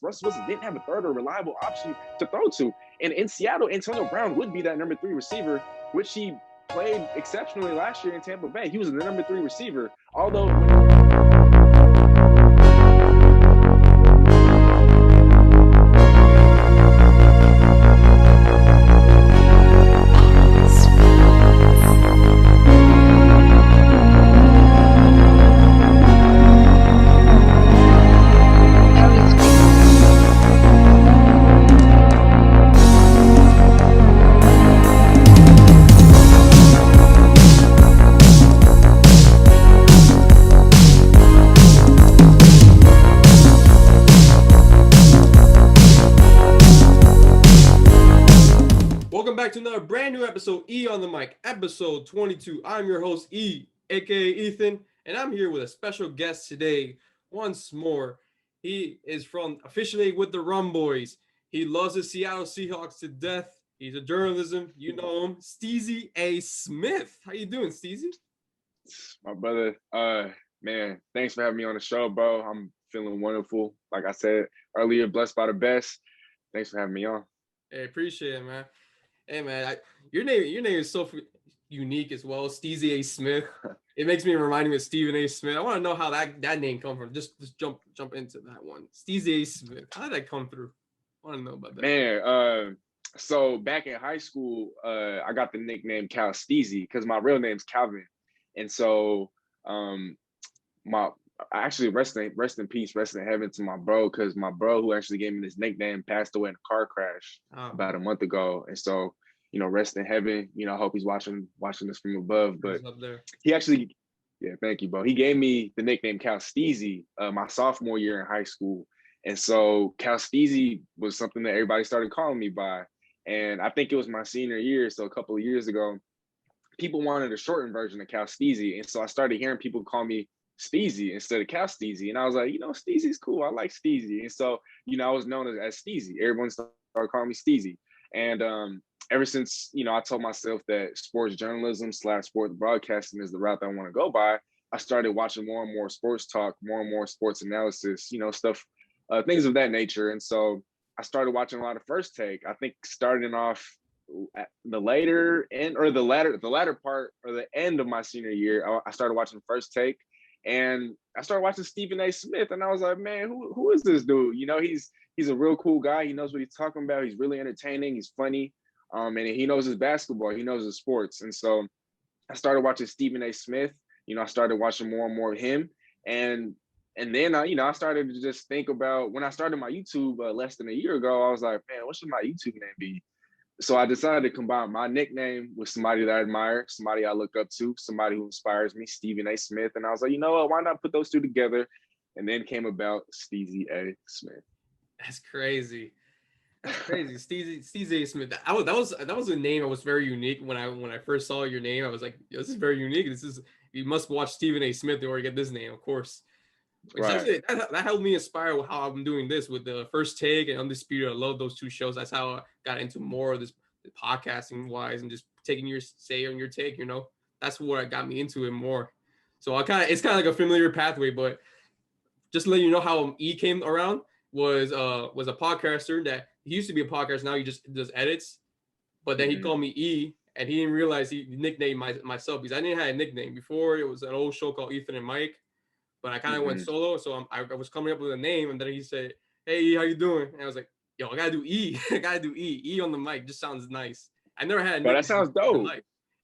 Russell Wilson didn't have a third or reliable option to throw to. And in Seattle, Antonio Brown would be that number 3 receiver, which he played exceptionally last year in Tampa Bay. He was the number 3 receiver, although back to another brand new episode, E on the Mic, episode 22. I'm your host, E, aka Ethan, and I'm here with a special guest today. Once more, he is from officially with the Rum Boys. He loves the Seattle Seahawks to death. He's a journalism, you know him, Steezy A Smith. How you doing, Steezy? My brother, man, thanks for having me on the show, bro. I'm feeling wonderful. Like I said earlier, blessed by the best. Thanks for having me on. Hey, appreciate it, man. Hey man, your name is so unique as well, Steezy A Smith. It makes me remind me of Stephen A. Smith. I want to know how that name come from. Just jump into that one. Steezy A Smith. How did that come through? I want to know about that. Man, so back in high school, I got the nickname Cal Steezy because my real name's Calvin, and so I actually rest in peace, rest in heaven to my bro, because my bro who actually gave me this nickname passed away in a car crash about a month ago. And so, rest in heaven. I hope he's watching this from above. But he actually, yeah, thank you, bro. He gave me the nickname Cal Steezy my sophomore year in high school. And so Cal Steezy was something that everybody started calling me by. And I think it was my senior year, so a couple of years ago, people wanted a shortened version of Cal Steezy. And so I started hearing people call me Steezy instead of Cal Steezy. And I was like, Steezy's cool. I like Steezy. And so, I was known as Steezy. Everyone started calling me Steezy. And ever since, I told myself that sports journalism / sports broadcasting is the route that I want to go by, I started watching more and more sports talk, more and more sports analysis, stuff, things of that nature. And so I started watching a lot of First Take. I think starting off at the latter part or the end of my senior year, I started watching First Take. And I started watching Stephen A. Smith, and I was like, man, who is this dude? He's a real cool guy. He knows what he's talking about. He's really entertaining. He's funny. And he knows his basketball. He knows his sports. And so I started watching Stephen A. Smith. I started watching more and more of him. And then, I started to just think about when I started my YouTube less than a year ago, I was like, man, what should my YouTube name be? So I decided to combine my nickname with somebody that I admire, somebody I look up to, somebody who inspires me, Stephen A. Smith. And I was like, you know what, why not put those two together? And then came about Steezy A. Smith. That's crazy. That's crazy. Steezy A. Smith. That was a name that was very unique. When I first saw your name, I was like, this is very unique. You must watch Stephen A. Smith in order to get this name, of course. Right. That helped me inspire how I'm doing this with the First Take and Undisputed. I love those two shows. That's how I got into more of this podcasting wise and just taking your say on your take. That's what got me into it more. So it's kind of like a familiar pathway. But just to let you know how E came around was a podcaster that he used to be a podcaster. Now he just does edits. But then he called me E, and he didn't realize he nicknamed myself because I didn't have a nickname before. It was an old show called Ethan and Mike. But I kind of went solo, so I was coming up with a name, and then he said, "Hey, E, how you doing?" And I was like, "Yo, I gotta do E. I gotta do E. E on the mic just sounds nice." I never had a nickname. That sounds dope.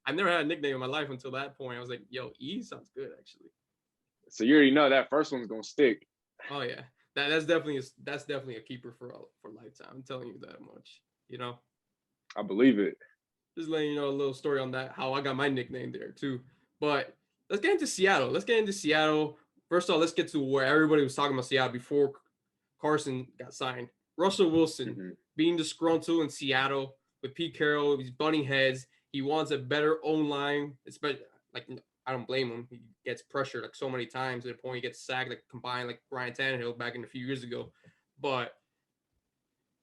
I never had a nickname in my life until that point. I was like, "Yo, E sounds good, actually." So you already know that first one's gonna stick. Oh yeah, that's definitely a keeper for lifetime. I'm telling you that much. I believe it. Just letting you know a little story on that, how I got my nickname there too. But let's get into Seattle. First of all, let's get to where everybody was talking about Seattle before Carson got signed. Russell Wilson being disgruntled in Seattle with Pete Carroll. He's butting heads. He wants a better O-line. Especially, I don't blame him. He gets pressured so many times to the point he gets sacked, combined like Ryan Tannehill back in a few years ago. But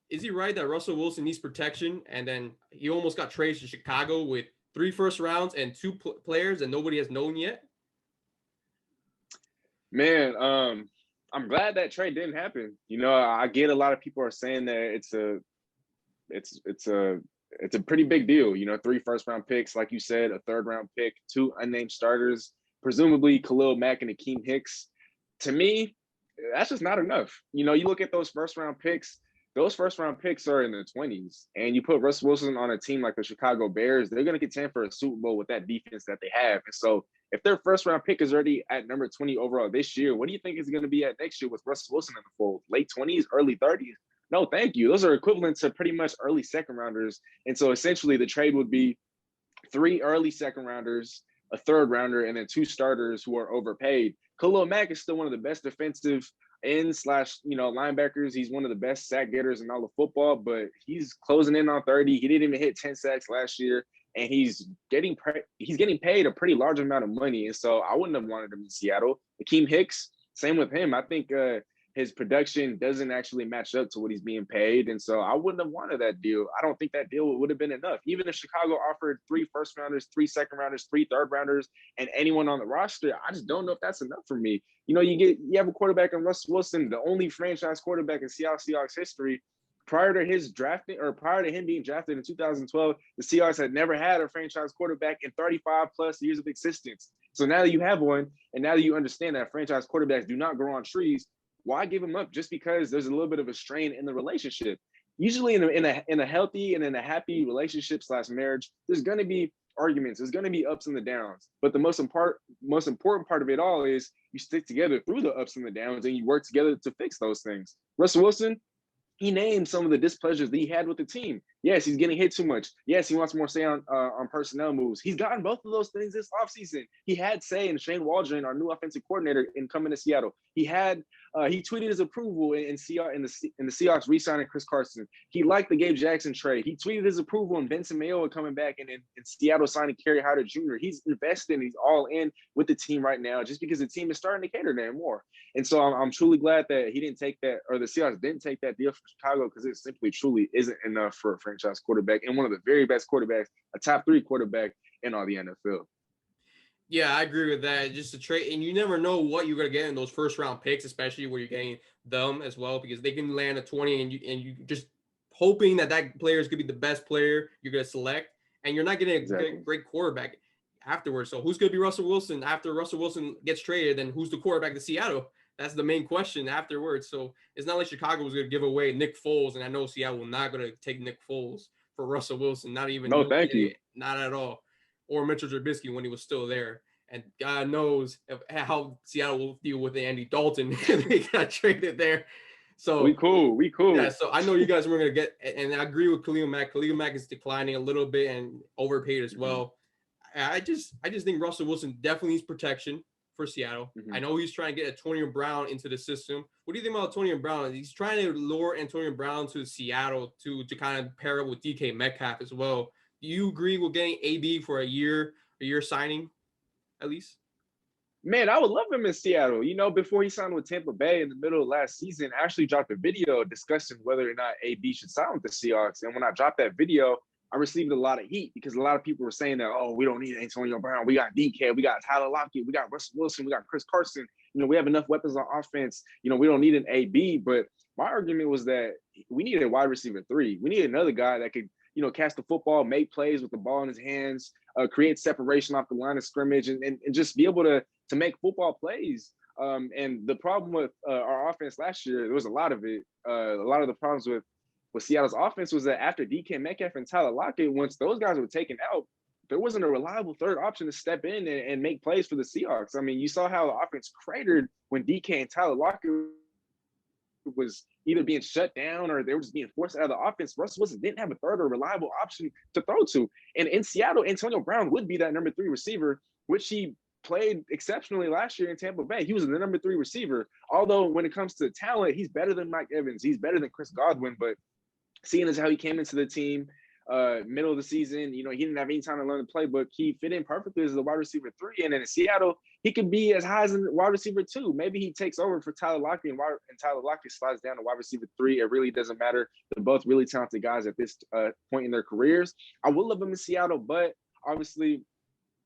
is he right that Russell Wilson needs protection? And then he almost got traded to Chicago with 3 first rounds and 2 players that nobody has known yet. Man, I'm glad that trade didn't happen. You know, I get a lot of people are saying that it's a pretty big deal. You know, 3 first-round picks, like you said, a third-round pick, 2 unnamed starters, presumably Khalil Mack and Akeem Hicks. To me, that's just not enough. You know, you look at those first-round picks. Those first-round picks are in the 20s, and you put Russell Wilson on a team like the Chicago Bears, they're going to contend for a Super Bowl with that defense that they have. And so, if their first-round pick is already at number 20 overall this year, what do you think is going to be at next year with Russell Wilson in the fold? Late 20s, early 30s? No, thank you. Those are equivalent to pretty much early second rounders. And so essentially the trade would be 3 early second rounders, a third rounder, and then 2 starters who are overpaid. Khalil Mack is still one of the best defensive end slash, linebackers. He's one of the best sack getters in all of football, but he's closing in on 30. He didn't even hit 10 sacks last year, and he's getting paid a pretty large amount of money. And so I wouldn't have wanted him in Seattle. Akeem Hicks, same with him. I think his production doesn't actually match up to what he's being paid. And so I wouldn't have wanted that deal. I don't think that deal would have been enough. Even if Chicago offered 3 first rounders, 3 second rounders, 3 third rounders, and anyone on the roster, I just don't know if that's enough for me. You know, you have a quarterback in Russell Wilson, the only franchise quarterback in Seattle Seahawks history. Prior to him being drafted in 2012, the Seahawks had never had a franchise quarterback in 35 plus years of existence. So now that you have one, and now that you understand that franchise quarterbacks do not grow on trees, why give him up just because there's a little bit of a strain in the relationship? Usually in a healthy and in a happy relationship / marriage, there's going to be arguments. There's going to be ups and the downs. But the most important part of it all is you stick together through the ups and the downs and you work together to fix those things. Russell Wilson, he named some of the displeasures that he had with the team. Yes, he's getting hit too much. Yes, he wants more say on personnel moves. He's gotten both of those things this offseason. He had say in Shane Waldron, our new offensive coordinator, in coming to Seattle. He tweeted his approval in the Seahawks re-signing Chris Carson. He liked the Gabe Jackson trade. He tweeted his approval in Benson Mayowa coming back and in Seattle signing Kerry Hyder Jr. He's invested. He's all in with the team right now just because the team is starting to cater to him more. And so I'm truly glad that he didn't take that, or the Seahawks didn't take that deal for Chicago, because it simply truly isn't enough for a franchise quarterback and one of the very best quarterbacks, a top 3 quarterback in all the NFL. Yeah, I agree with that. Just a trade, and you never know what you're going to get in those first round picks, especially where you're getting them as well, because they can land a 20 and you just hoping that player is going to be the best player you're going to select, and you're not getting a great quarterback afterwards. So who's going to be Russell Wilson after Russell Wilson gets traded? Then who's the quarterback to Seattle? That's the main question afterwards. So it's not like Chicago was going to give away Nick Foles, and I know Seattle will not going to take Nick Foles for Russell Wilson. Not even. No, thank you. Not at all. Or Mitchell Trubisky when he was still there. And God knows how Seattle will deal with Andy Dalton. They got traded there. So we cool. Yeah, so I know you guys were going to get, and I agree with Khalil Mack. Khalil Mack is declining a little bit and overpaid as well. I just think Russell Wilson definitely needs protection for Seattle. I know he's trying to get Antonio Brown into the system. What do you think about Antonio Brown? He's trying to lure Antonio Brown to Seattle to kind of pair up with DK Metcalf as well. Do you agree with getting AB for a year signing, at least? Man, I would love him in Seattle. You know, before he signed with Tampa Bay in the middle of last season, I actually dropped a video discussing whether or not AB should sign with the Seahawks. And when I dropped that video, I received a lot of heat because a lot of people were saying that, oh, we don't need Antonio Brown. We got DK, we got Tyler Lockett, we got Russell Wilson, we got Chris Carson. You know, we have enough weapons on offense. You know, we don't need an AB. But my argument was that we needed a wide receiver 3. We need another guy that could, you know, catch the football, make plays with the ball in his hands, create separation off the line of scrimmage, and just be able to make football plays. And the problem with our offense last year, there was a lot of it. A lot of the problems with Seattle's offense was that after DK Metcalf and Tyler Lockett, once those guys were taken out, there wasn't a reliable third option to step in and make plays for the Seahawks. I mean, you saw how the offense cratered when DK and Tyler Lockett was either being shut down or they were just being forced out of the offense. Russell Wilson didn't have a third or reliable option to throw to. And in Seattle, Antonio Brown would be that number 3 receiver, which he played exceptionally last year in Tampa Bay. He was the number 3 receiver. Although when it comes to talent, he's better than Mike Evans. He's better than Chris Godwin. But seeing as how he came into the team middle of the season, you know, he didn't have any time to learn the playbook. He fit in perfectly as a wide receiver 3. And then in Seattle, he could be as high as a wide receiver 2. Maybe he takes over for Tyler Lockett and Tyler Lockett slides down to wide receiver 3. It really doesn't matter. They're both really talented guys at this point in their careers. I would love them in Seattle, but obviously,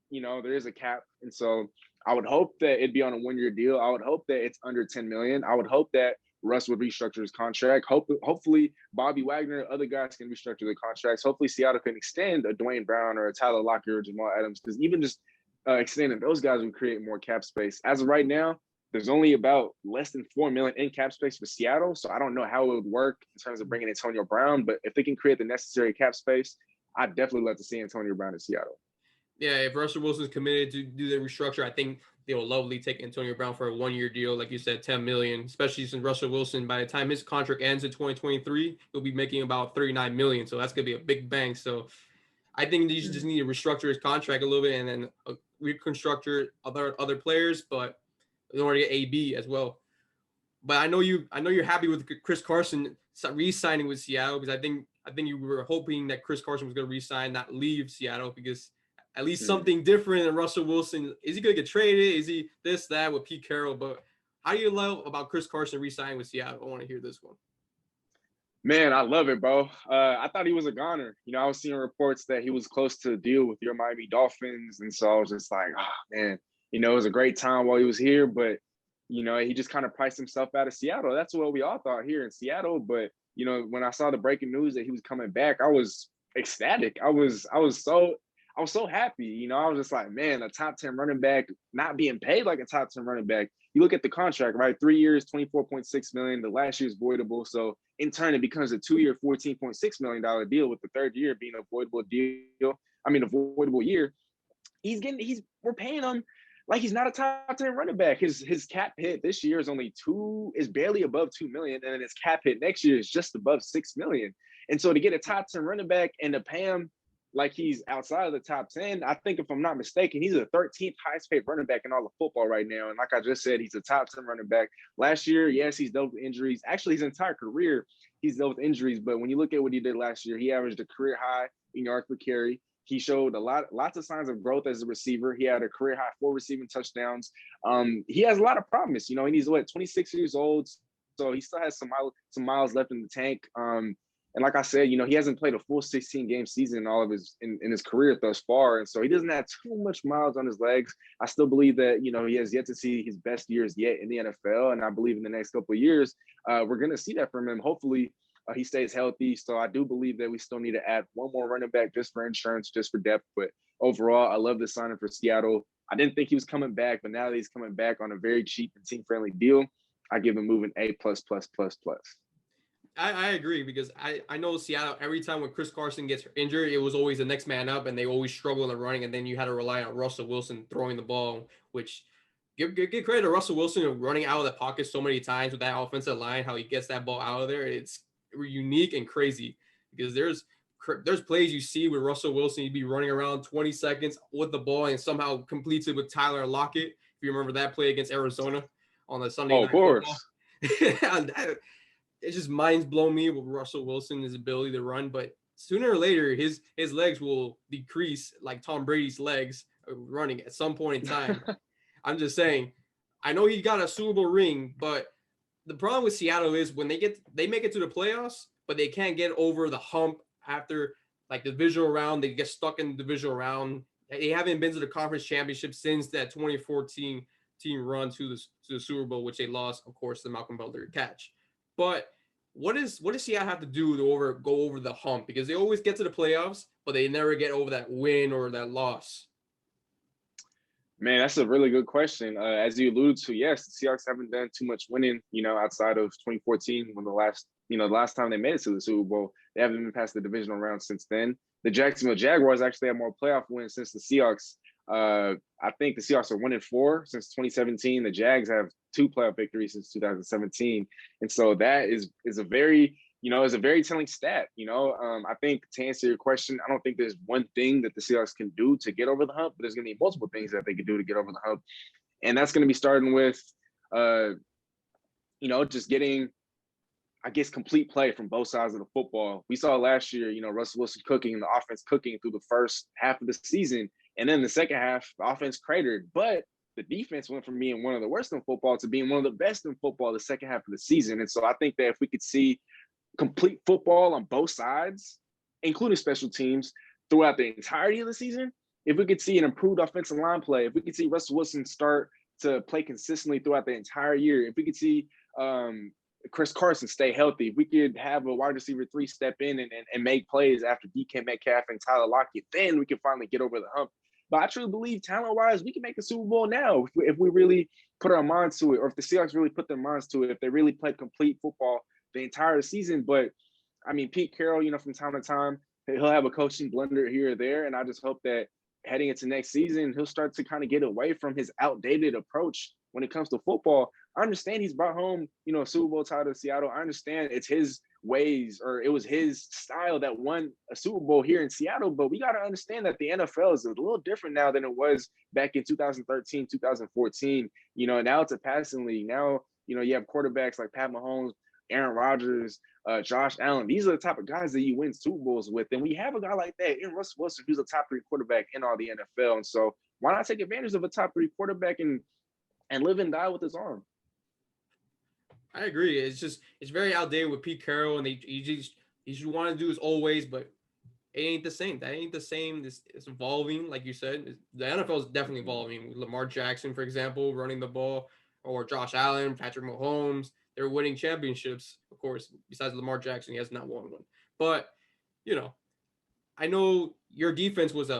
you know, there is a cap. And so I would hope that it'd be on a 1-year deal. I would hope that it's under 10 million. I would hope that Russ would restructure his contract. Hopefully Bobby Wagner, other guys can restructure their contracts. Hopefully Seattle can extend a Dwayne Brown or a Tyler Lockett or Jamal Adams, because even just extending those guys would create more cap space. As of right now, there's only about less than 4 million in cap space for Seattle. So I don't know how it would work in terms of bringing Antonio Brown, but if they can create the necessary cap space, I'd definitely love to see Antonio Brown in Seattle. Yeah, if Russell Wilson's committed to do the restructure, I think they'll lovely take Antonio Brown for a 1-year deal, like you said, 10 million. Especially since Russell Wilson, by the time his contract ends in 2023, he'll be making about 39 million. So that's gonna be a big bang. So I think they just need to restructure his contract a little bit and then reconstruct other players, but in order to get AB as well. But I know you're happy with Chris Carson re-signing with Seattle, because I think you were hoping that Chris Carson was going to re-sign, not leave Seattle, because at least something different than Russell Wilson. Is he going to get traded? Is he this, that with Pete Carroll? But how do you love about Chris Carson re-signing with Seattle? I want to hear this one. Man, I love it, bro. I thought he was a goner. I was seeing reports that he was close to a deal with your Miami Dolphins. And so I was just like, man, it was a great time while he was here. But, he just kind of priced himself out of Seattle. That's what we all thought here in Seattle. But, when I saw the breaking news that he was coming back, I was ecstatic. I was so happy. I was just like, man, a top 10 running back not being paid like a top 10 running back. You look at the contract, right? 3 years, $24.6 million. The last year is voidable. So in turn, it becomes a 2-year, $14.6 million deal, with the third year being a voidable deal. A voidable year. We're paying him like he's not a top 10 running back. His cap hit this year is barely above 2 million. And then his cap hit next year is just above 6 million. And so to get a top 10 running back and to pay him like he's outside of the top 10, I think, if I'm not mistaken, he's the 13th highest paid running back in all of football right now. And like I just said, he's a top 10 running back. Last year, yes, he's dealt with injuries. Actually, his entire career, he's dealt with injuries. But when you look at what he did last year, he averaged a career high in yards per carry. He showed lots of signs of growth as a receiver. He had a career high 4 receiving touchdowns. He has a lot of promise. And he's 26 years old, so he still has some miles left in the tank. And like I said, he hasn't played a full 16-game season in all of in his career thus far. And so he doesn't have too much miles on his legs. I still believe that, he has yet to see his best years yet in the NFL. And I believe in the next couple of years, we're going to see that from him. Hopefully he stays healthy. So I do believe that we still need to add one more running back just for insurance, just for depth. But overall, I love the signing for Seattle. I didn't think he was coming back, but now that he's coming back on a very cheap and team-friendly deal, I give him moving A+++++. I agree, because I know Seattle, every time when Chris Carson gets injured, it was always the next man up, and they always struggle in the running, and then you had to rely on Russell Wilson throwing the ball, which give credit to Russell Wilson running out of the pocket so many times with that offensive line, how he gets that ball out of there. It's unique and crazy, because there's plays you see with Russell Wilson, he'd be running around 20 seconds with the ball and somehow completes it with Tyler Lockett. If you remember that play against Arizona on the Sunday night football. It just minds blow me with Russell Wilson, his ability to run, but sooner or later his legs will decrease like Tom Brady's legs running at some point in time. I'm just saying, I know he got a Super Bowl ring, but the problem with Seattle is when they make it to the playoffs, but they can't get over the hump after like the divisional round. They get stuck in the divisional round. They haven't been to the conference championship since that 2014 team run to the Super Bowl, which they lost, of course, to Malcolm Butler catch. But what does Seattle have to do to go over the hump? Because they always get to the playoffs, but they never get over that win or that loss. Man, that's a really good question. As you alluded to, yes, the Seahawks haven't done too much winning, outside of 2014 when the last time they made it to the Super Bowl. They haven't been past the divisional round since then. The Jacksonville Jaguars actually have more playoff wins since the Seahawks. I think the Seahawks are 1-4 since 2017. The Jags have 2 playoff victories since 2017. And so that is a very, is a very telling stat. I think, to answer your question, I don't think there's one thing that the Seahawks can do to get over the hump, but there's going to be multiple things that they can do to get over the hump. And that's going to be starting with, just getting, I guess, complete play from both sides of the football. We saw last year, Russell Wilson cooking and the offense cooking through the first half of the season. And then the second half, the offense cratered. But the defense went from being one of the worst in football to being one of the best in football the second half of the season. And so I think that if we could see complete football on both sides, including special teams, throughout the entirety of the season, if we could see an improved offensive line play, if we could see Russell Wilson start to play consistently throughout the entire year, if we could see Chris Carson stay healthy, if we could have a wide receiver 3 step in and make plays after DK Metcalf and Tyler Lockett, then we can finally get over the hump. But I truly believe talent-wise, we can make a Super Bowl now if we really put our minds to it, or if the Seahawks really put their minds to it, if they really played complete football the entire season. But, I mean, Pete Carroll, from time to time, he'll have a coaching blunder here or there, and I just hope that heading into next season, he'll start to kind of get away from his outdated approach when it comes to football. I understand he's brought home, a Super Bowl title to Seattle. I understand it's his ways, or it was his style that won a Super Bowl here in Seattle, but we got to understand that the NFL is a little different now than it was back in 2013, 2014. Now it's a passing league. Now, you have quarterbacks like Pat Mahomes, Aaron Rodgers, Josh Allen. These are the type of guys that you win Super Bowls with. And we have a guy like that in Russell Wilson, who's a top 3 quarterback in all the NFL. And so why not take advantage of a top 3 quarterback and live and die with his arm? I agree. It's very outdated with Pete Carroll, and he just want to do his old ways, but it ain't the same. That ain't the same. It's evolving, like you said. The NFL is definitely evolving. Lamar Jackson, for example, running the ball, or Josh Allen, Patrick Mahomes. They're winning championships, of course. Besides Lamar Jackson, he has not won one. But, I know your defense was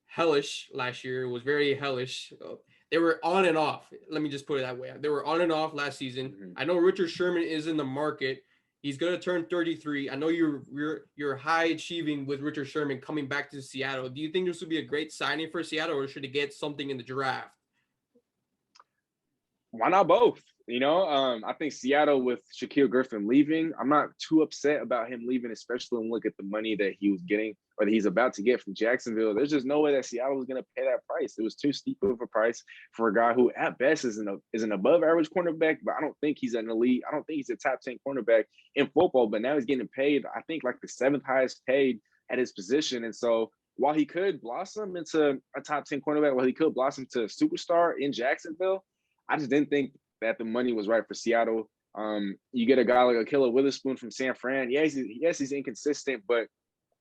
hellish last year. It was very hellish. They were on and off. Let me just put it that way. They were on and off last season. Mm-hmm. I know Richard Sherman is in the market. He's going to turn 33. I know you're high achieving with Richard Sherman coming back to Seattle. Do you think this would be a great signing for Seattle, or should it get something in the draft? Why not both? I think Seattle, with Shaquille Griffin leaving, I'm not too upset about him leaving, especially when we look at the money that he was getting, or that he's about to get from Jacksonville. There's just no way that Seattle was going to pay that price. It was too steep of a price for a guy who at best is an above average cornerback, but I don't think he's an elite. I don't think he's a top 10 cornerback in football, but now he's getting paid, I think, like the 7th highest paid at his position. And so while he could blossom into a top 10 cornerback, while he could blossom to a superstar in Jacksonville, I just didn't think that the money was right for Seattle. You get a guy like Ahkello Witherspoon from San Fran. Yes, he's inconsistent, but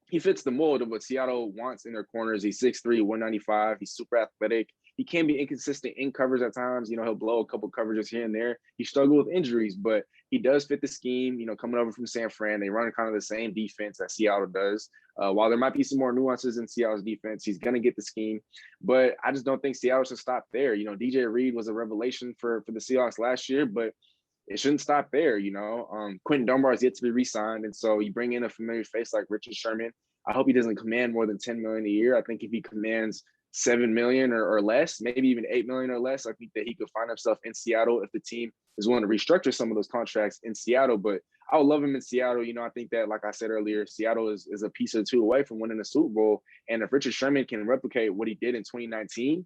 he fits the mold of what Seattle wants in their corners. He's 6'3", 195. He's super athletic. He can be inconsistent in coverage at times. He'll blow a couple coverages here and there. He struggled with injuries, but he does fit the scheme. Coming over from San Fran, they run kind of the same defense that Seattle does. While there might be some more nuances in Seattle's defense, he's going to get the scheme. But I just don't think Seattle should stop there. DJ Reed was a revelation for the Seahawks last year, but it shouldn't stop there. Quentin Dunbar is yet to be re-signed, and so you bring in a familiar face like Richard Sherman. I hope he doesn't command more than $10 million a year. I think if he commands $7 million or less, maybe even $8 million or less, I think that he could find himself in Seattle if the team is willing to restructure some of those contracts in Seattle. But I would love him in Seattle. I think that, like I said earlier, Seattle is a piece or two away from winning a Super Bowl. And if Richard Sherman can replicate what he did in 2019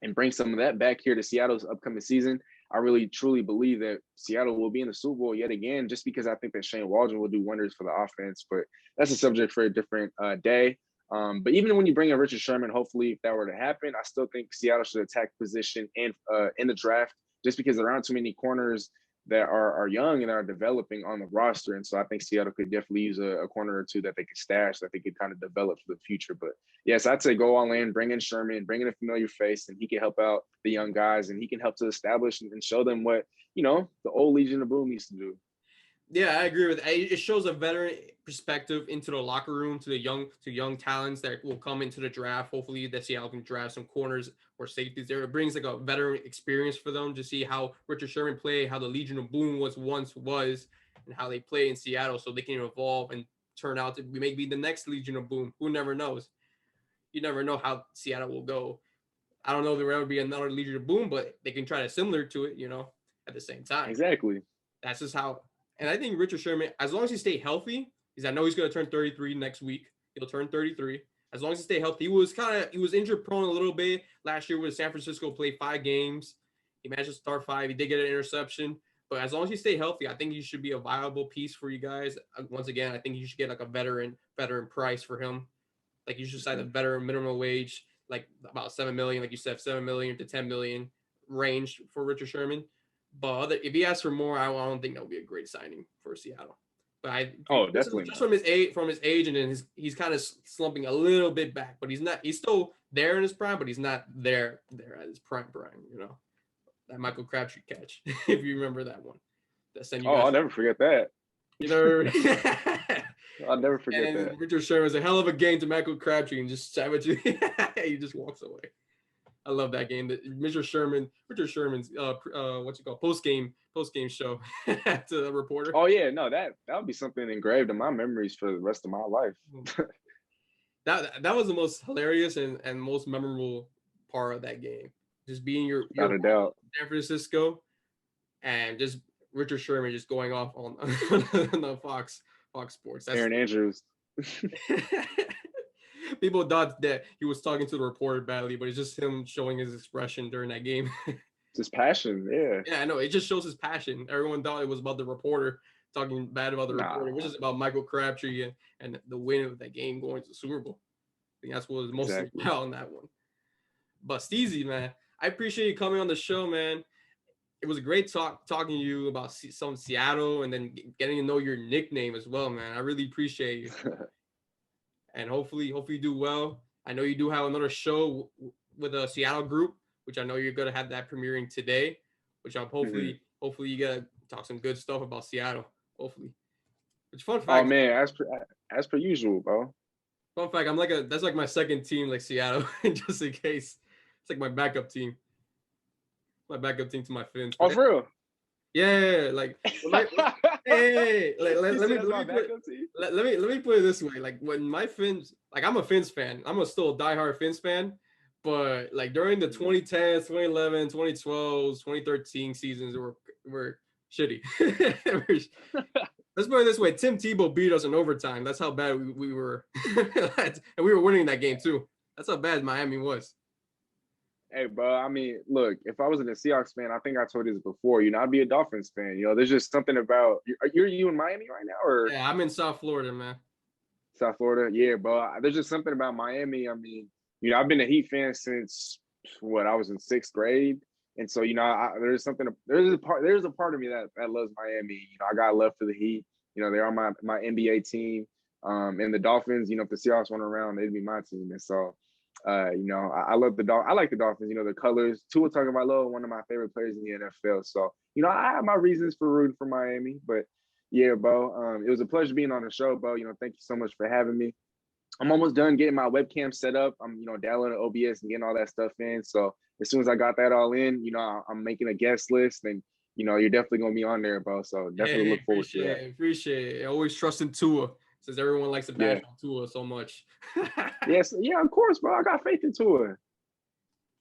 and bring some of that back here to Seattle's upcoming season, I really, truly believe that Seattle will be in the Super Bowl yet again, just because I think that Shane Waldron will do wonders for the offense. But that's a subject for a different day. But even when you bring in Richard Sherman, hopefully, if that were to happen, I still think Seattle should attack position in the draft, just because there aren't too many corners that are young and are developing on the roster. And so I think Seattle could definitely use a corner or two that they could stash, that they could kind of develop for the future. But yes, I'd say go all in, bring in Sherman, bring in a familiar face, and he can help out the young guys, and he can help to establish and show them what, the old Legion of Boom used to do. Yeah, I agree with that. It shows a veteran perspective into the locker room, to young talents that will come into the draft. Hopefully that Seattle can draft some corners or safeties there. It brings like a veteran experience for them to see how Richard Sherman played, how the Legion of Boom was, and how they play in Seattle, so they can evolve and turn out to maybe the next Legion of Boom. Who never knows? You never know how Seattle will go. I don't know if there will ever be another Legion of Boom, but they can try to similar to it, at the same time. Exactly. That's just how. And I think Richard Sherman, as long as he stay healthy, because I know he's going to turn 33 next week. He'll turn 33. As long as he stay healthy, he was injured prone a little bit last year with San Francisco. Played 5 games. He managed to start 5. He did get an interception. But as long as he stay healthy, I think he should be a viable piece for you guys. Once again, I think you should get like a veteran price for him. Like you should sign a veteran minimum wage, like about $7 million, like you said, $7 million to $10 million range for Richard Sherman. But if he asks for more, I don't think that would be a great signing for Seattle. But definitely just not. from his age, and then he's kind of slumping a little bit back, but he's not. He's still there in his prime, but he's not there at his prime. You know, that Michael Crabtree catch, if you remember that one. That sent you guys. I'll never forget that. You know, I'll never forget and that. Richard Sherman was a hell of a game to Michael Crabtree, and just savagely, he just walks away. I love that game. Richard Sherman's post game show to the reporter. Oh yeah, no, that would be something engraved in my memories for the rest of my life. that was the most hilarious and most memorable part of that game. Just being your without a doubt San Francisco, and just Richard Sherman just going off on the Fox Sports. That's Aaron Andrews. People thought that he was talking to the reporter badly, but it's just him showing his expression during that game. His passion, yeah. Yeah, I know. It just shows his passion. Everyone thought it was about the reporter talking bad about the reporter, which is about Michael Crabtree and the win of that game going to the Super Bowl. I think that's what was mostly about on that one. But Steezy, man, I appreciate you coming on the show, man. It was a great talking to you about some Seattle and then getting to know your nickname as well, man. I really appreciate you. And hopefully you do well. I know you do have another show with a Seattle group, which I know you're gonna have that premiering today. Which I'm hopefully you gotta talk some good stuff about Seattle. Hopefully, it's fun fact. Oh man, as per usual, bro. Fun fact, that's like my second team, like Seattle, just in case. It's like my backup team. My backup team to my Fins. Oh, for real? Yeah, like let me put it this way. Like when my Fins, like I'm a Fins fan. I'm still a diehard Fins fan. But like during the 2010s, 2011, 2012, 2013 seasons were shitty. Let's put it this way. Tim Tebow beat us in overtime. That's how bad we were. And we were winning that game too. That's how bad Miami was. Hey, bro, I mean, look, if I wasn't a Seahawks fan, I think I told you this before, I'd be a Dolphins fan. There's just something about you in Miami right now, or? Yeah, I'm in South Florida, man. South Florida? Yeah, bro. There's just something about Miami. I mean, I've been a Heat fan since I was in 6th grade. And so, there's a part of me that loves Miami. I got love for the Heat. They're on my NBA team. And the Dolphins, if the Seahawks went around, they'd be my team. And so, I love I like the Dolphins, the colors. Tua Tagovailoa, one of my favorite players in the NFL. So, I have my reasons for rooting for Miami. But yeah, bro, it was a pleasure being on the show, bro. Thank you so much for having me. I'm almost done getting my webcam set up. I'm, downloading OBS and getting all that stuff in. So as soon as I got that all in, I'm making a guest list, and you're definitely gonna be on there, bro. So definitely look forward to that. Appreciate it. Always trusting Tua, since everyone likes to bash on Tua so much. Yes, yeah, of course, bro. I got faith in Tua.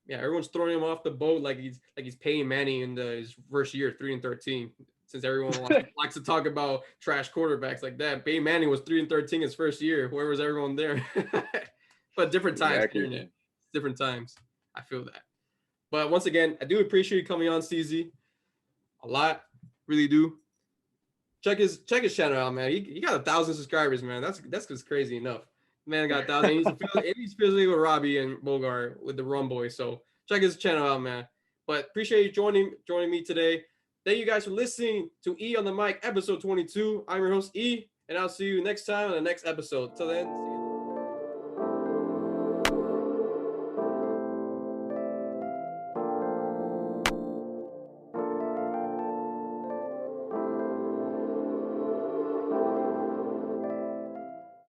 Yeah, everyone's throwing him off the boat like he's Peyton Manning in his first year, 3-13. Since everyone likes to talk about trash quarterbacks like that, Peyton Manning was 3-13 his first year. Where was everyone there? But different times, internet. Different times. I feel that. But once again, I do appreciate you coming on, Steezy. A lot, really do. Check his channel out, man. He got 1,000 subscribers, man. That's just crazy enough. Man got 1,000. He's physically with Robbie and Bogart with the Rum Boys. So check his channel out, man. But appreciate you joining me today. Thank you guys for listening to E on the Mic, episode 22. I'm your host, E, and I'll see you next time on the next episode. Till then, see you.